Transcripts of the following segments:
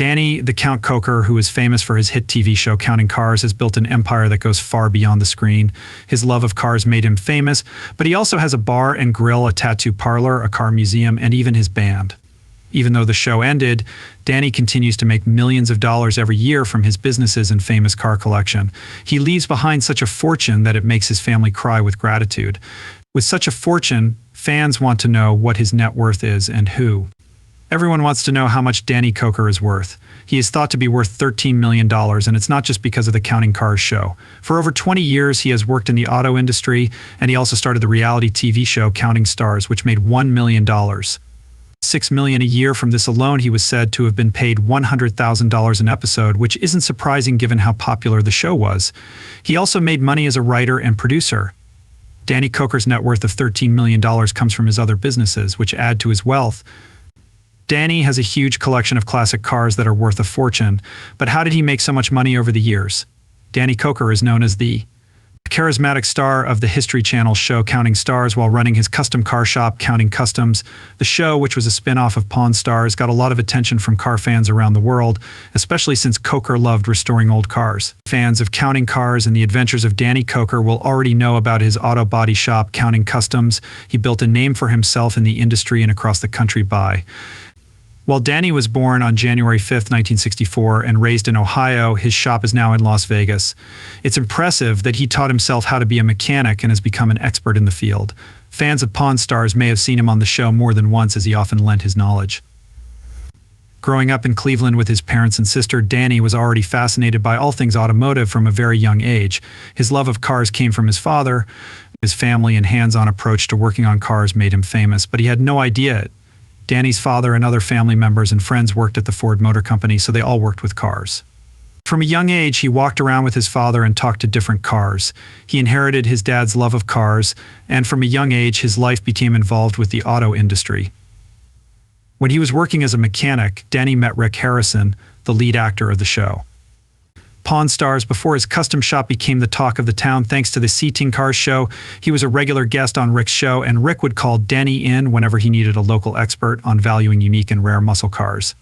Danny, the Count Koker, who is famous for his hit TV show Counting Cars, has built an empire that goes far beyond the screen. His love of cars made him famous, but he also has a bar and grill, a tattoo parlor, a car museum, and even his band. Even though the show ended, Danny continues to make millions of dollars every year from his businesses and famous car collection. He leaves behind such a fortune that it makes his family cry with gratitude. With such a fortune, fans want to know what his net worth is and who. Everyone wants to know how much Danny Koker is worth. He is thought to be worth $13 million, and it's not just because of the Counting Cars show. For over 20 years, he has worked in the auto industry, and he also started the reality TV show Counting Stars, which made $1 million. $6 million a year. From this alone, he was said to have been paid $100,000 an episode, which isn't surprising given how popular the show was. He also made money as a writer and producer. Danny Koker's net worth of $13 million comes from his other businesses, which add to his wealth. Danny has a huge collection of classic cars that are worth a fortune, but how did he make so much money over the years? Danny Koker is known as the charismatic star of the History Channel show Counting Stars while running his custom car shop, Counting Customs. The show, which was a spin-off of Pawn Stars, got a lot of attention from car fans around the world, especially since Koker loved restoring old cars. Fans of Counting Cars and the adventures of Danny Koker will already know about his auto body shop, Counting Customs. He built a name for himself in the industry and across the country by. While Danny was born on January 5, 1964, and raised in Ohio, his shop is now in Las Vegas. It's impressive that he taught himself how to be a mechanic and has become an expert in the field. Fans of Pawn Stars may have seen him on the show more than once as he often lent his knowledge. Growing up in Cleveland with his parents and sister, Danny was already fascinated by all things automotive from a very young age. His love of cars came from his father. His family and hands-on approach to working on cars made him famous, but he had no idea it. Danny's father and other family members and friends worked at the Ford Motor Company, so they all worked with cars. From a young age, he walked around with his father and talked to different cars. He inherited his dad's love of cars, and from a young age, his life became involved with the auto industry. When he was working as a mechanic, Danny met Rick Harrison, the lead actor of the show Pawn Stars. Before his custom shop became the talk of the town thanks to the Counting Cars show, he was a regular guest on Rick's show, and Rick would call Danny in whenever he needed a local expert on valuing unique and rare muscle cars.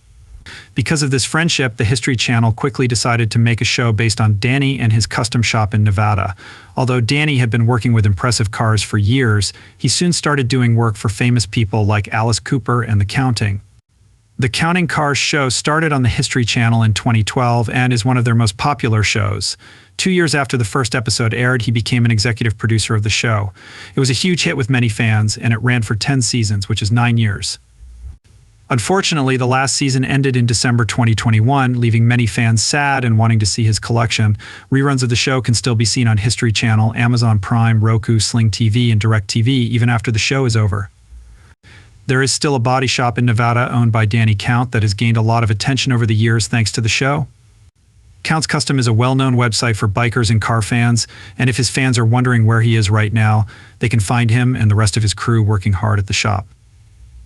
Because of this friendship, the History Channel quickly decided to make a show based on Danny and his custom shop in Nevada. Although Danny had been working with impressive cars for years, he soon started doing work for famous people like Alice Cooper and the Counting. The Counting Cars show started on the History Channel in 2012 and is one of their most popular shows. 2 years after the first episode aired, he became an executive producer of the show. It was a huge hit with many fans, and it ran for 10 seasons, which is 9 years. Unfortunately, the last season ended in December 2021, leaving many fans sad and wanting to see his collection. Reruns of the show can still be seen on History Channel, Amazon Prime, Roku, Sling TV, and DirecTV even after the show is over. There is still a body shop in Nevada owned by Danny Count that has gained a lot of attention over the years thanks to the show. Count's Custom is a well-known website for bikers and car fans, and if his fans are wondering where he is right now, they can find him and the rest of his crew working hard at the shop.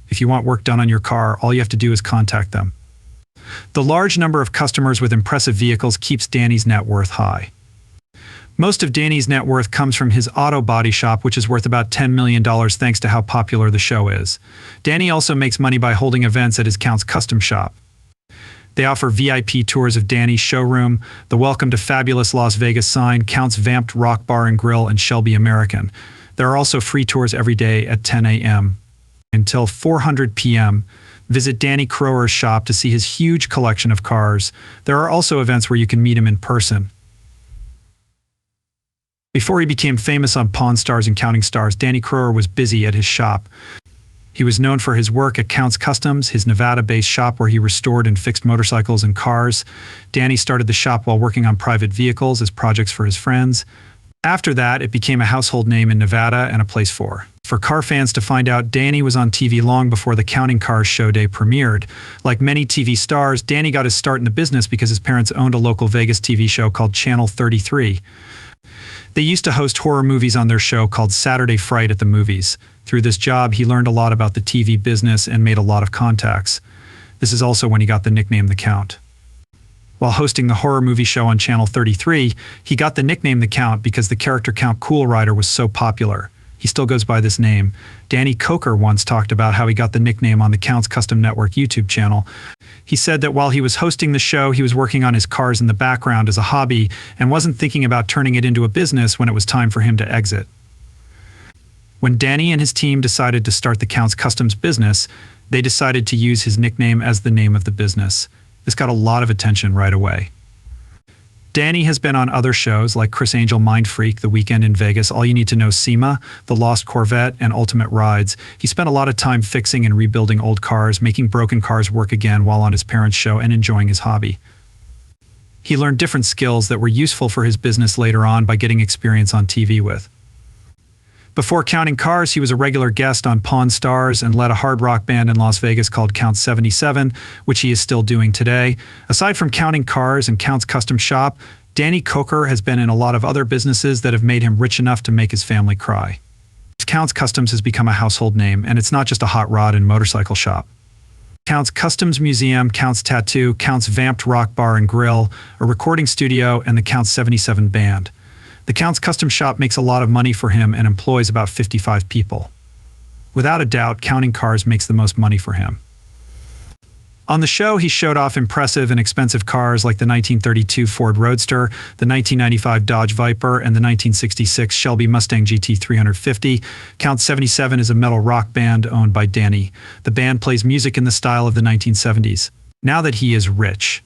If you want work done on your car, all you have to do is contact them. The large number of customers with impressive vehicles keeps Danny's net worth high. Most of Danny's net worth comes from his auto body shop, which is worth about $10 million thanks to how popular the show is. Danny also makes money by holding events at his Count's Custom shop. They offer VIP tours of Danny's showroom, the Welcome to Fabulous Las Vegas sign, Count's Vamped Rock Bar and Grill, and Shelby American. There are also free tours every day at 10 a.m. until 4:00 p.m. Visit Danny Koker's shop to see his huge collection of cars. There are also events where you can meet him in person. Before he became famous on Pawn Stars and Counting Stars, Danny Koker was busy at his shop. He was known for his work at Count's Customs, his Nevada-based shop where he restored and fixed motorcycles and cars. Danny started the shop while working on private vehicles as projects for his friends. After that, it became a household name in Nevada and a place for car fans to find out. Danny was on TV long before the Counting Cars show day premiered. Like many TV stars, Danny got his start in the business because his parents owned a local Vegas TV show called Channel 33. They used to host horror movies on their show called Saturday Fright at the Movies. Through this job, he learned a lot about the TV business and made a lot of contacts. This is also when he got the nickname The Count. While hosting the horror movie show on Channel 33, he got the nickname The Count because the character Count Cool Rider was so popular. He still goes by this name. Danny Koker once talked about how he got the nickname on the Count's Custom Network YouTube channel. He said that while he was hosting the show, he was working on his cars in the background as a hobby and wasn't thinking about turning it into a business when it was time for him to exit. When Danny and his team decided to start the Count's Customs business, they decided to use his nickname as the name of the business. This got a lot of attention right away. Danny has been on other shows like Chris Angel Mind Freak, The Weekend in Vegas, All You Need to Know SEMA, The Lost Corvette, and Ultimate Rides. He spent a lot of time fixing and rebuilding old cars, making broken cars work again while on his parents' show and enjoying his hobby. He learned different skills that were useful for his business later on by getting experience on TV with. Before Counting Cars, he was a regular guest on Pawn Stars and led a hard rock band in Las Vegas called Count 77, which he is still doing today. Aside from Counting Cars and Count's Custom Shop, Danny Koker has been in a lot of other businesses that have made him rich enough to make his family cry. Count's Customs has become a household name, and it's not just a hot rod and motorcycle shop. Count's Customs Museum, Count's Tattoo, Count's Vamped Rock Bar and Grill, a recording studio, and the Count 77 Band. The Count's Custom Shop makes a lot of money for him and employs about 55 people. Without a doubt, Counting Cars makes the most money for him. On the show, he showed off impressive and expensive cars like the 1932 Ford Roadster, the 1995 Dodge Viper, and the 1966 Shelby Mustang GT350. Count 77 is a metal rock band owned by Danny. The band plays music in the style of the 1970s. Now that he is rich,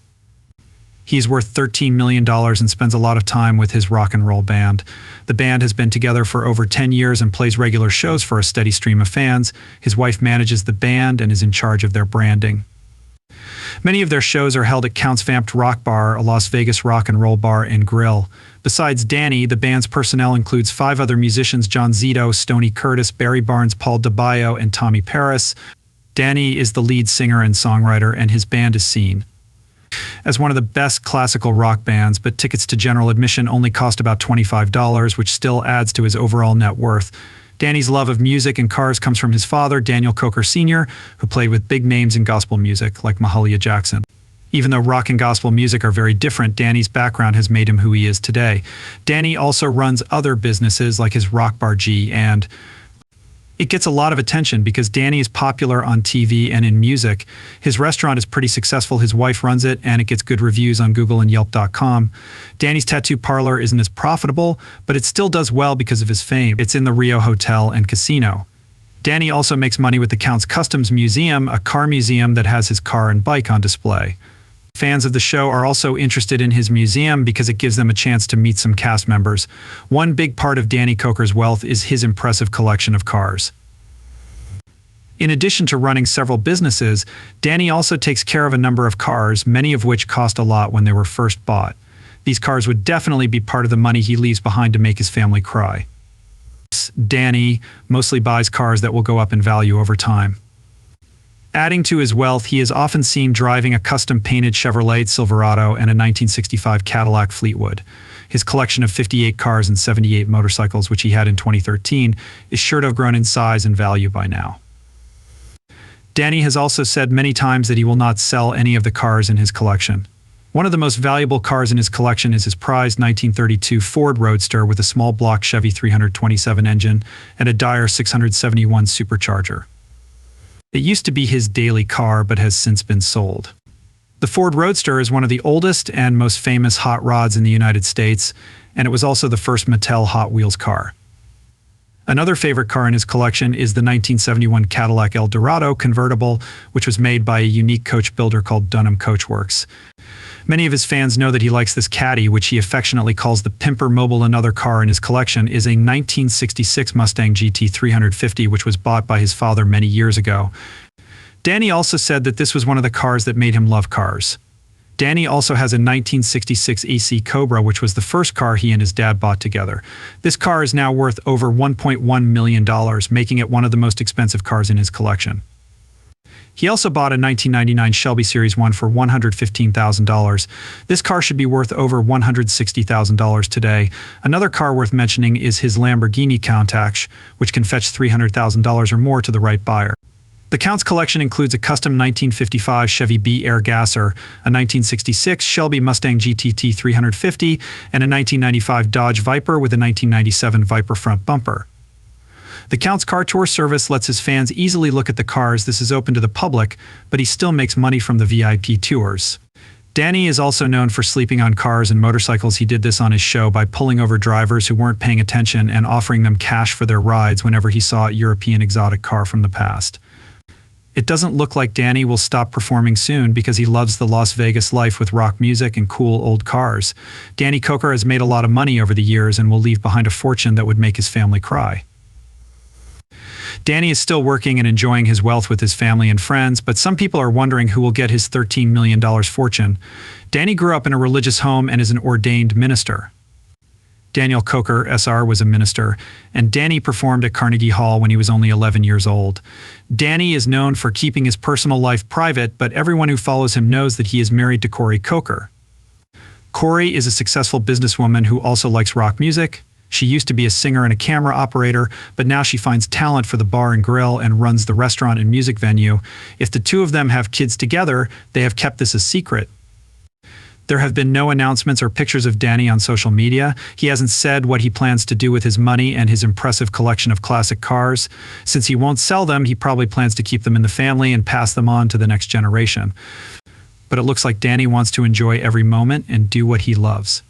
he's worth $13 million and spends a lot of time with his rock and roll band. The band has been together for over 10 years and plays regular shows for a steady stream of fans. His wife manages the band and is in charge of their branding. Many of their shows are held at Count's Vamped Rock Bar, a Las Vegas rock and roll bar and grill. Besides Danny, the band's personnel includes 5 other musicians: John Zito, Stoney Curtis, Barry Barnes, Paul DeBaio, and Tommy Paris. Danny is the lead singer and songwriter, and his band is seen as one of the best classical rock bands, but tickets to general admission only cost about $25, which still adds to his overall net worth. Danny's love of music and cars comes from his father, Daniel Koker Sr., who played with big names in gospel music like Mahalia Jackson. Even though rock and gospel music are very different, Danny's background has made him who he is today. Danny also runs other businesses like his Rock Bar G, and it gets a lot of attention because Danny is popular on TV and in music. His restaurant is pretty successful. His wife runs it, and it gets good reviews on Google and Yelp.com. Danny's tattoo parlor isn't as profitable, but it still does well because of his fame. It's in the Rio Hotel and Casino. Danny also makes money with the Count's Customs Museum, a car museum that has his car and bike on display. Fans of the show are also interested in his museum because it gives them a chance to meet some cast members. One big part of Danny Koker's wealth is his impressive collection of cars. In addition to running several businesses, Danny also takes care of a number of cars, many of which cost a lot when they were first bought. These cars would definitely be part of the money he leaves behind to make his family cry. Danny mostly buys cars that will go up in value over time. Adding to his wealth, he is often seen driving a custom-painted Chevrolet Silverado and a 1965 Cadillac Fleetwood. His collection of 58 cars and 78 motorcycles, which he had in 2013, is sure to have grown in size and value by now. Danny has also said many times that he will not sell any of the cars in his collection. One of the most valuable cars in his collection is his prized 1932 Ford Roadster with a small block Chevy 327 engine and a Dyer 671 supercharger. It used to be his daily car, but has since been sold. The Ford Roadster is one of the oldest and most famous hot rods in the United States, and it was also the first Mattel Hot Wheels car. Another favorite car in his collection is the 1971 Cadillac Eldorado convertible, which was made by a unique coach builder called Dunham Coachworks. Many of his fans know that he likes this caddy, which he affectionately calls the Pimper Mobile. Another car in his collection is a 1966 Mustang GT350, which was bought by his father many years ago. Danny also said that this was one of the cars that made him love cars. Danny also has a 1966 AC Cobra, which was the first car he and his dad bought together. This car is now worth over $1.1 million, making it one of the most expensive cars in his collection. He also bought a 1999 Shelby Series 1 for $115,000. This car should be worth over $160,000 today. Another car worth mentioning is his Lamborghini Countach, which can fetch $300,000 or more to the right buyer. The Count's collection includes a custom 1955 Chevy B Air Gasser, a 1966 Shelby Mustang GT 350, and a 1995 Dodge Viper with a 1997 Viper front bumper. The Count's car tour service lets his fans easily look at the cars. This is open to the public, but he still makes money from the VIP tours. Danny is also known for sleeping on cars and motorcycles. He did this on his show by pulling over drivers who weren't paying attention and offering them cash for their rides whenever he saw a European exotic car from the past. It doesn't look like Danny will stop performing soon because he loves the Las Vegas life with rock music and cool old cars. Danny Koker has made a lot of money over the years and will leave behind a fortune that would make his family cry. Danny is still working and enjoying his wealth with his family and friends, but some people are wondering who will get his $13 million fortune. Danny grew up in a religious home and is an ordained minister. Daniel Koker, SR, was a minister, and Danny performed at Carnegie Hall when he was only 11 years old. Danny is known for keeping his personal life private, but everyone who follows him knows that he is married to Koker. Corey is a successful businesswoman who also likes rock music. She used to be a singer and a camera operator, but now she finds talent for the bar and grill and runs the restaurant and music venue. If the two of them have kids together, they have kept this a secret. There have been no announcements or pictures of Danny on social media. He hasn't said what he plans to do with his money and his impressive collection of classic cars. Since he won't sell them, he probably plans to keep them in the family and pass them on to the next generation. But it looks like Danny wants to enjoy every moment and do what he loves.